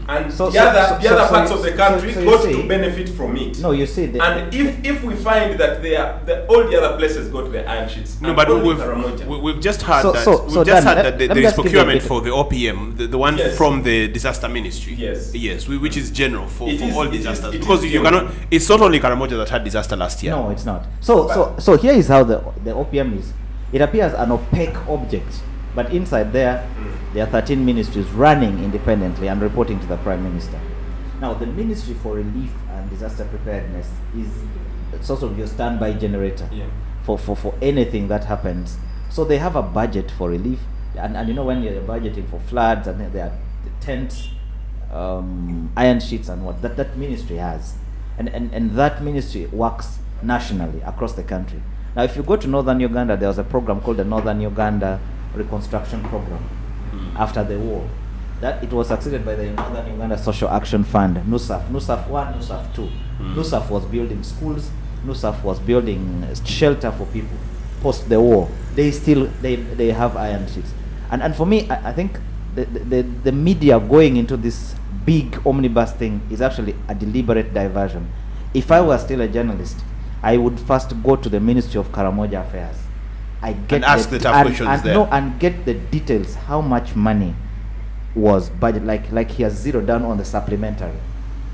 and the other parts of the country got to benefit from it. No, you see, and if we find that all the other places got the iron sheets, no, but we've just heard that there is procurement for the OPM, the one from the disaster ministry. Yes, which is general for all disasters, because you cannot. It's not only Karamoja that had disaster last year. No, it's not. So here is how the OPM is. It appears an opaque object, but inside there are 13 ministries running independently and reporting to the Prime Minister. Now, the Ministry for Relief and Disaster Preparedness is sort of your standby generator for anything that happens. So they have a budget for relief, and you know, when you're budgeting for floods, and there are tents, iron sheets, and what that ministry has, and that ministry works nationally across the country. Now, if you go to Northern Uganda, there was a program called the Northern Uganda Reconstruction Program after the war. That it was succeeded by the Northern Uganda Social Action Fund, NUSAF 1, NUSAF 2. NUSAF was building schools, NUSAF was building shelter for people post the war. They have iron sheets. And for me, I think the media going into this big omnibus thing is actually a deliberate diversion. If I were still a journalist, I would first go to the Ministry of Karamoja Affairs. Ask the tough questions there. And get the details. How much money was budget? Like he has zeroed down on the supplementary,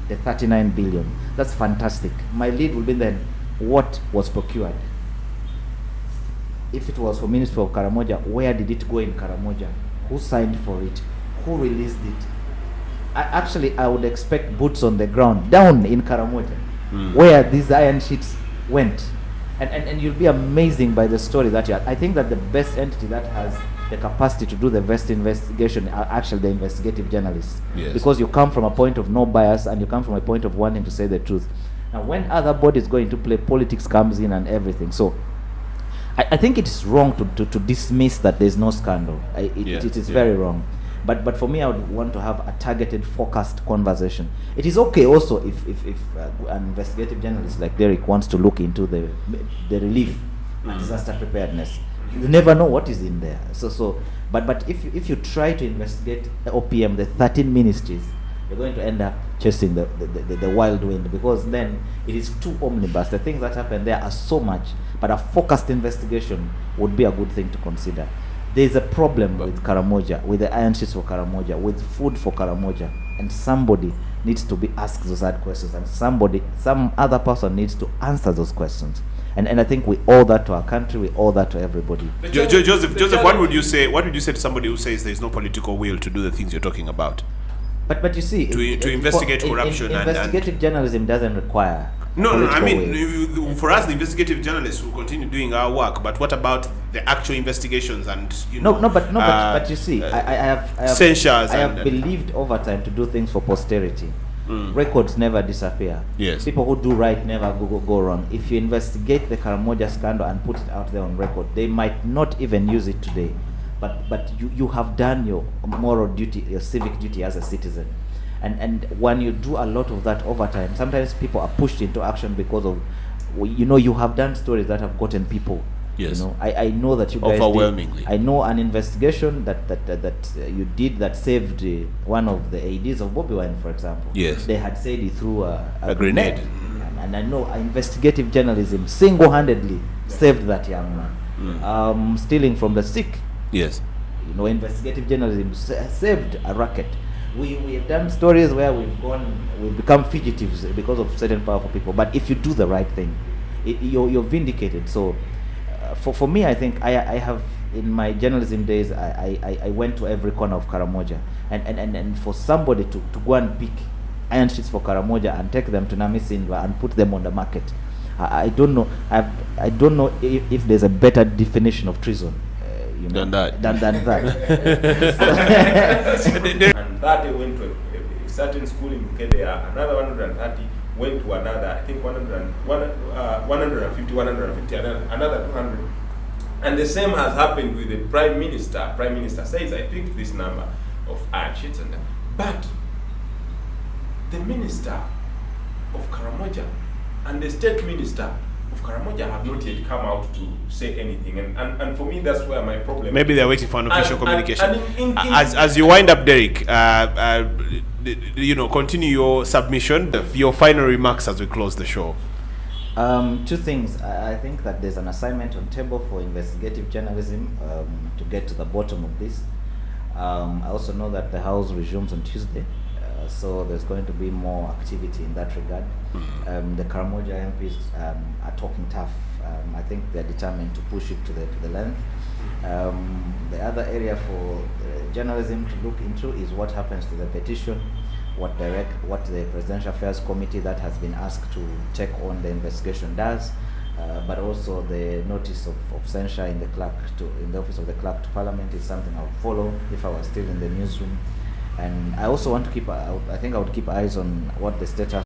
the 39 billion. That's fantastic. My lead will be then, what was procured? If it was for Ministry of Karamoja, where did it go in Karamoja? Who signed for it? Who released it? I would expect boots on the ground down in Karamoja, where these iron sheets went, and you'll be amazing by the story that you have. I think that the best entity that has the capacity to do the best investigation are actually the investigative journalists, because you come from a point of no bias and you come from a point of wanting to say the truth. Now, when other bodies go into play, politics comes in and everything. So I think it is wrong to dismiss that there's no scandal. It is very wrong. But for me, I would want to have a targeted, focused conversation. It is okay also if an investigative journalist like Derek wants to look into the relief and disaster preparedness. You never know what is in there. But if you try to investigate the OPM, the 13 ministries, you're going to end up chasing the wild wind, because then it is too omnibus. The things that happen there are so much, but a focused investigation would be a good thing to consider. There's a problem with Karamoja, with the iron sheets for Karamoja, with food for Karamoja, and somebody needs to be asked those hard questions, and some other person needs to answer those questions. And I think we owe that to our country, we owe that to everybody. Joseph, what would you say to somebody who says there's no political will to do the things you're talking about? But you see, to investigate corruption investigative journalism doesn't require. No, I mean, for us, the investigative journalists will continue doing our work. But what about the actual investigations and but you see, I have censures. I have believed over time to do things for posterity. Records never disappear. Yes. People who do right never go wrong. If you investigate the Karamoja scandal and put it out there on record, they might not even use it today. But you have done your moral duty, your civic duty as a citizen. And when you do a lot of that over time, sometimes people are pushed into action because of, you have done stories that have gotten people. Yes. I know that you guys overwhelmingly did. I know an investigation that you did that saved one of the ADs of Bobby Wine, for example. Yes. They had said he threw a grenade. And I know investigative journalism single-handedly saved that young man. Stealing from the sick. Yes. Investigative journalism saved a racket. We have done stories where we've become fugitives because of certain powerful people. But if you do the right thing, you're vindicated. So for me, I think I have, in my journalism days, I went to every corner of Karamoja, and for somebody to go and pick iron sheets for Karamoja and take them to Namisinva and put them on the market, I don't know. I don't know if there's a better definition of treason. Than that. And that went to a certain school in Bukedea, another 130 went to another, I think 150, another 200. And the same has happened with the Prime Minister. Prime Minister says, I picked this number of iron sheets, but the Minister of Karamoja and the State Minister of Karamoja have not yet come out to say anything, and for me that's where my problem. Maybe they're waiting for an official communication. As you wind up, Derek, continue your submission, your final remarks as we close the show. Two things. I think that there's an assignment on table for investigative journalism to get to the bottom of this. I also know that the House resumes on Tuesday, so there's going to be more activity in that regard. The Karamoja MPs are talking tough. I think they're determined to push it to the length. The other area for journalism to look into is what happens to the petition, what the Presidential Affairs Committee that has been asked to take on the investigation does, but also the notice of censure in the office of the clerk to Parliament is something I would follow if I was still in the newsroom. And I also want to I think I would keep eyes on what the status